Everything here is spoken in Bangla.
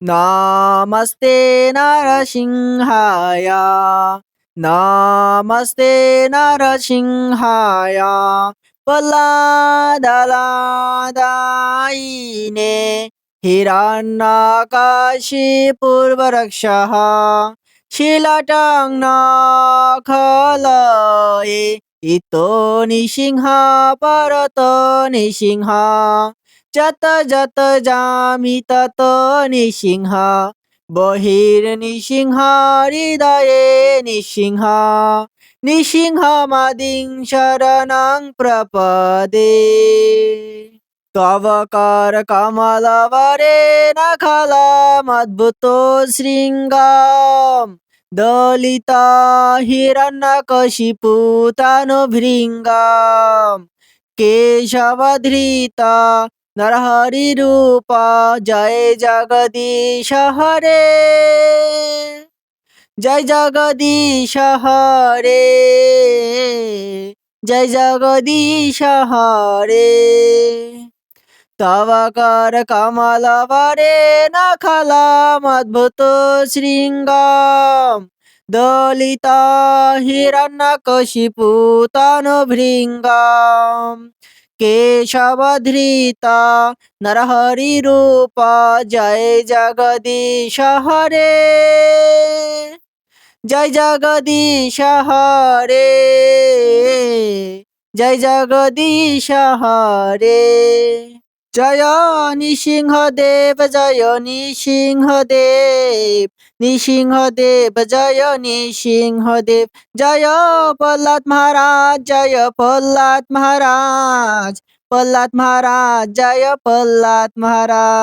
নমস্তে নরসিংহায়, নমস্তে নরসিংহায়, প্রহ্লাদালাদায়িনে হিরণ্যকশিপুর্বরক্ষः শিলটং নখলয়ে ইতো নিসিংহ পরত নিসিংহ যত যত যামি তত নিসিংহ বহির্নিসিংহ হৃদয়ে নিসিংহ নিসিংহ মাদিং শরণং প্রপদে তব কর কমলবরে নখলমদ্ভুত শৃঙ্গম দলিতা হিরণ্যকশিপু তনুভৃঙ্গম কেশবধৃতা নরহরি রূপ জয় জগদীশ হরে জয় জগদীশ হরে জয় জগদীশ হরে তব কর কমলবরে নখলমদ্ভুত শৃঙ্গম দলিতা হিরণ্যকশিপু তনুভৃঙ্গম কেশবধৃতা নরহরি রূপ জয় জগদীশ হরে জয় জগদীশ হরে জয় জগদীশ হরে জয় নৃসিংহদেব জয় নৃসিংহদেব নৃসিংহদেব জয় নৃসিংহদেব জয় প্রহ্লাদ মহারাজ জয় প্রহ্লাদ মহারাজ প্রহ্লাদ মহারাজ জয় প্রহ্লাদ মহারাজ।